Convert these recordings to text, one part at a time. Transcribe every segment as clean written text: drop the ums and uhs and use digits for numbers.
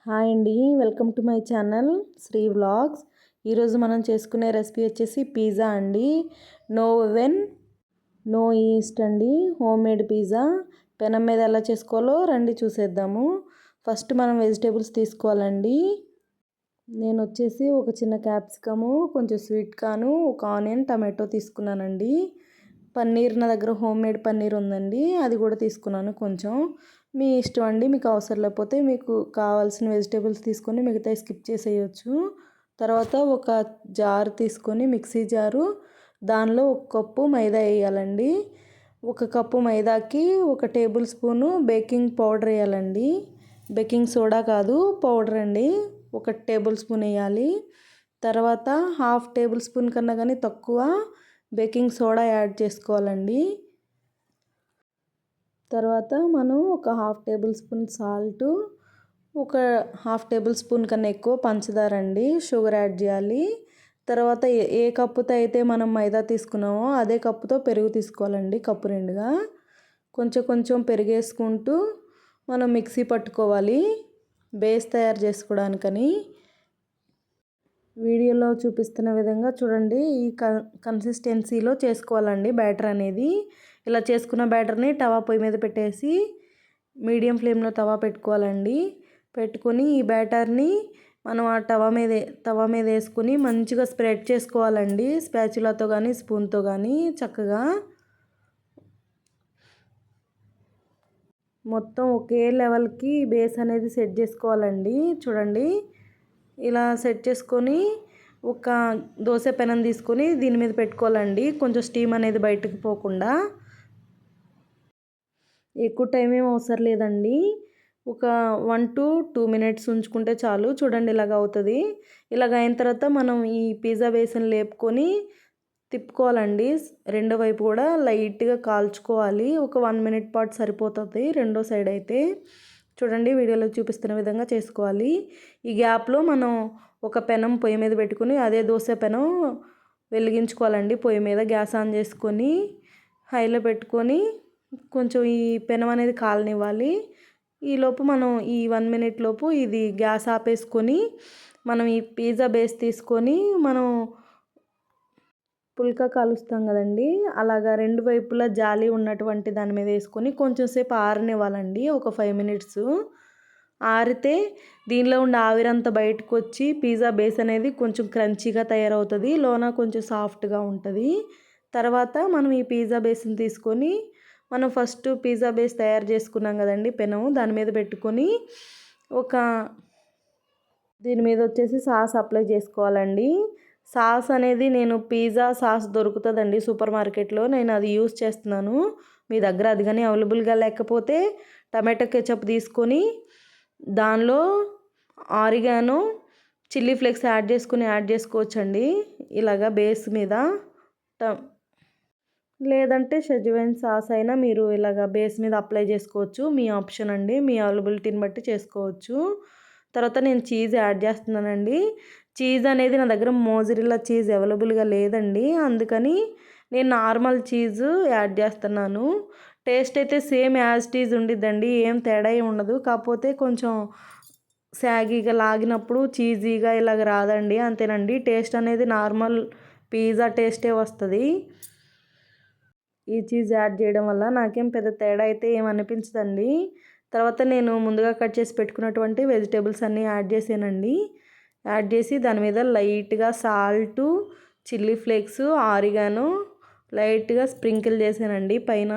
Hi అండి, welcome to my channel Sri vlogs. ఈరోజు మనం చేసుకునే రెసిపీ వచ్చేసి పిజ్జా అండి. నో ఓవెన్, నో ఈస్ట్ అండి, హోమ్ మేడ్ పిజ్జా. పెనం మీద ఎలా చేసుకోవాలో రండి చూసేద్దాము. ఫస్ట్ మనం వెజిటేబుల్స్ తీసుకోవాలండి. నేను వచ్చేసి ఒక చిన్న క్యాప్సికము, కొంచెం స్వీట్ కార్న్, ఒక ఆనియన్, టమాటో తీసుకున్నానండి. పన్నీర్ నా దగ్గర హోమ్ మేడ్ పన్నీర్ ఉందండి, అది కూడా తీసుకున్నాను కొంచెం. మీ ఇష్టం అండి, మీకు అవసరం లేకపోతే మీకు కావాల్సిన వెజిటేబుల్స్ తీసుకొని మిగతా స్కిప్ చేసేయచ్చు. తర్వాత ఒక జార్ తీసుకొని, మిక్సీ జారు, దానిలో ఒక కప్పు మైదా వేయాలండి. ఒక కప్పు మైదాకి 1 టేబుల్ స్పూను బేకింగ్ పౌడర్ వేయాలండి. బేకింగ్ సోడా కాదు, పౌడర్ అండి. 1 టేబుల్ స్పూన్ వేయాలి. తర్వాత 1/2 టేబుల్ స్పూన్ కన్నా కానీ తక్కువ బేకింగ్ సోడా యాడ్ చేసుకోవాలండి. తర్వాత మనం ఒక 1/2 టేబుల్ స్పూన్ సాల్ట్, ఒక 1/2 టేబుల్ స్పూన్ కన్నా ఎక్కువ పంచదార అండి, షుగర్ యాడ్ చేయాలి. తర్వాత ఏ కప్పుతో అయితే మనం మైదా తీసుకున్నామో అదే కప్పుతో పెరుగు తీసుకోవాలండి, కప్పు నిండుగా. కొంచెం కొంచెం పెరిగేసుకుంటూ మనం మిక్సీ పట్టుకోవాలి బేస్ తయారు చేసుకోవడానికని. వీడియోలో చూపిస్తున్న విధంగా చూడండి, ఈ కన్సిస్టెన్సీలో చేసుకోవాలండి బ్యాటర్ అనేది. ఇలా చేసుకున్న బ్యాటర్ని తవా పొయ్యి మీద పెట్టేసి మీడియం ఫ్లేమ్లో తవా పెట్టుకోవాలండి. పెట్టుకొని ఈ బ్యాటర్ని మనం ఆ తవా మీద వేసుకొని మంచిగా స్ప్రెడ్ చేసుకోవాలండి, స్పాచులాతో కానీ స్పూన్తో కానీ. చక్కగా మొత్తం ఒకే లెవెల్కి బేస్ అనేది సెట్ చేసుకోవాలండి. చూడండి, ఇలా సెట్ చేసుకొని ఒక దోశ పెనం తీసుకొని దీని మీద పెట్టుకోవాలండి, కొంచెం స్టీమ్ అనేది బయటకు పోకుండా. ఎక్కువ టైం ఏం అవసరం లేదండి, ఒక 1 to 2 మినిట్స్ ఉంచుకుంటే చాలు. చూడండి, ఇలాగ అవుతుంది. ఇలాగ అయిన తర్వాత మనం ఈ పిజ్జా బేస్ని లేపుకొని తిప్పుకోవాలండి. రెండో వైపు కూడా లైట్గా కాల్చుకోవాలి. ఒక 1 మినిట్ పాటు సరిపోతుంది రెండో సైడ్ అయితే. చూడండి, వీడియోలో చూపిస్తున్న విధంగా చేసుకోవాలి. ఈ గ్యాప్లో మనం ఒక పెనం పొయ్యి మీద పెట్టుకుని అదే దోశ పెనం వెలిగించుకోవాలండి. పొయ్యి మీద గ్యాస్ ఆన్ చేసుకొని హైలో పెట్టుకొని కొంచెం ఈ పెనం అనేది కాలనివ్వాలి. ఈలోపు మనం ఈ 1 మినిట్ లోపు ఇది గ్యాస్ ఆపేసుకొని మనం ఈ పిజ్జా బేస్ తీసుకొని మనం పుల్కా కాలుస్తాం కదండి, అలాగా రెండు వైపులా జాలి ఉన్నటువంటి దాని మీద వేసుకొని కొంచెం సేపు ఆరనివ్వాలండి, ఒక 5 మినిట్స్. ఆరితే దీనిలో ఉండే ఆవిరంతా బయటకు వచ్చి పిజ్జా బేస్ అనేది కొంచెం క్రంచీగా తయారవుతుంది, లోన కొంచెం సాఫ్ట్గా ఉంటుంది. తర్వాత మనం ఈ పిజ్జా బేస్ని తీసుకొని మనం ఫస్ట్ పిజ్జా బేస్ తయారు చేసుకున్నాం కదండి పెనం, దాని మీద పెట్టుకొని దీని మీద వచ్చేసి సాస్ అప్లై చేసుకోవాలండి. సాస్ అనేది నేను పిజ్జా సాస్ దొరుకుతుందండి సూపర్ మార్కెట్లో, నేను అది యూస్ చేస్తున్నాను. మీ దగ్గర అది కానీ అవైలబుల్గా లేకపోతే టమాటో కెచప్ తీసుకొని దానిలో ఆరిగానో, చిల్లీ ఫ్లేక్స్ యాడ్ చేసుకోవచ్చండి ఇలాగా బేస్ మీద. లేదంటే షెజ్వాన్ సాస్ అయినా మీరు ఇలాగ బేస్ మీద అప్లై చేసుకోవచ్చు, మీ ఆప్షన్ అండి, మీ అవైలబిలిటీని బట్టి చేసుకోవచ్చు. తర్వాత నేను చీజ్ యాడ్ చేస్తున్నానండి. చీజ్ అనేది నా దగ్గర మోజరెల్లా చీజ్ అవైలబుల్గా లేదండి, అందుకని నేను నార్మల్ చీజ్ యాడ్ చేస్తున్నాను. టేస్ట్ అయితే సేమ్ యాజ్ టీజ్ ఉండిద్దండి, ఏం తేడా ఉండదు. కాకపోతే కొంచెం సాగీగా లాగినప్పుడు చీజీగా ఇలాగ రాదండి, అంతేనండి. టేస్ట్ అనేది నార్మల్ పిజ్జా టేస్టే వస్తుంది. ఈ చీజ్ యాడ్ చేయడం వల్ల నాకేం పెద్ద తేడా అయితే ఏమనిపించదండి. తర్వాత నేను ముందుగా కట్ చేసి పెట్టుకున్నటువంటి వెజిటేబుల్స్ అన్నీ యాడ్ చేసానండి. యాడ్ చేసి దాని మీద లైట్గా సాల్టు, చిల్లీ ఫ్లేక్స్, ఆరిగానో లైట్గా స్ప్రింకిల్ చేశానండి పైన.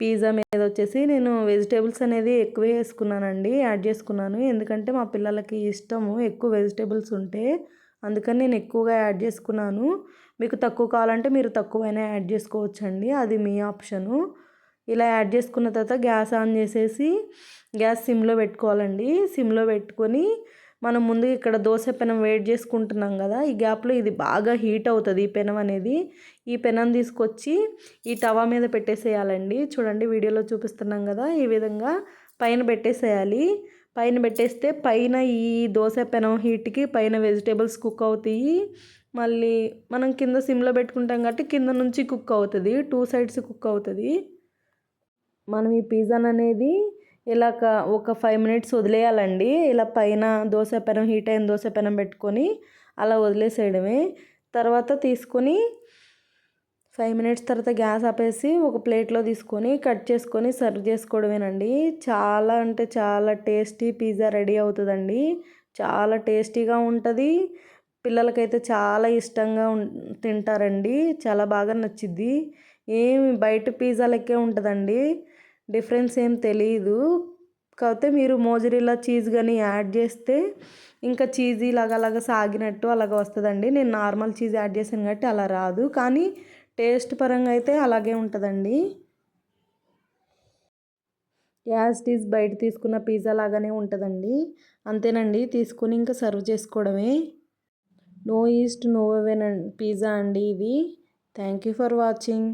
పిజ్జా మీద వచ్చేసి నేను వెజిటేబుల్స్ అనేది ఎక్కువ వేసుకున్నానండి, యాడ్ చేసుకున్నాను. ఎందుకంటే మా పిల్లలకి ఇష్టము ఎక్కువ వెజిటేబుల్స్ ఉంటే, అందుకని నేను ఎక్కువగా యాడ్ చేసుకున్నాను. మీకు తక్కువ కావాలంటే మీరు తక్కువైనా యాడ్ చేసుకోవచ్చండి, అది మీ ఆప్షను. ఇలా యాడ్ చేసుకున్న తర్వాత గ్యాస్ ఆన్ చేసేసి గ్యాస్ సిమ్లో పెట్టుకోవాలండి. సిమ్లో పెట్టుకొని మనం ముందు ఇక్కడ దోశ పెనం వేడి చేసుకుంటున్నాం కదా, ఈ గ్యాప్లో ఇది బాగా హీట్ అవుతుంది ఈ పెనం అనేది. ఈ పెనం తీసుకొచ్చి ఈ తవా మీద పెట్టేసేయాలండి. చూడండి, వీడియోలో చూపిస్తున్నాం కదా, ఈ విధంగా పైన పెట్టేసేయాలి. పైన పెట్టేస్తే పైన ఈ దోశ పెనం హీట్కి పైన వెజిటేబుల్స్ కుక్ అవుతాయి. మళ్ళీ మనం కింద సిమ్లో పెట్టుకుంటాం కాబట్టి కింద నుంచి కుక్ అవుతుంది, 2 సైడ్స్ కుక్ అవుతుంది. మనం ఈ పిజ్జా అనేది ఇలా ఒక 5 మినిట్స్ వదిలేయాలండి. ఇలా పైన దోస పెనం హీట్ అయిన దోస పెనం పెట్టుకొని అలా వదిలేసేయడమే. తర్వాత తీసుకొని 5 మినిట్స్ తర్వాత గ్యాస్ ఆపేసి ఒక ప్లేట్లో తీసుకొని కట్ చేసుకొని సర్వ్ చేసుకోవడమేనండి. చాలా అంటే చాలా టేస్టీ పిజ్జా రెడీ అవుతుందండి. చాలా టేస్టీగా ఉంటుంది. పిల్లలకైతే చాలా ఇష్టంగా తింటారండి. చాలా బాగా నచ్చిద్ది. ఏమి బయట పిజ్జా లెక్కే ఉంటుందండి. డిఫరెన్స్ ఏం తెలీదు. కాకపోతే మీరు మోజరెల్లా చీజ్ కానీ యాడ్ చేస్తే ఇంకా చీజీ లాగా అలాగా సాగినట్టు అలాగ వస్తుందండి. నేను నార్మల్ చీజ్ యాడ్ చేశాను కాబట్టి అలా రాదు. కానీ టేస్ట్ పరంగా అయితే అలాగే ఉంటుందండి. యాజ్ ఇట్ ఈజ్ బయట తీసుకున్న పిజ్జా లాగానే ఉంటుందండి. అంతేనండి, తీసుకొని ఇంకా సర్వ్ చేసుకోవడమే. No yeast no oven pizza అండి ఇది. Thank you for watching.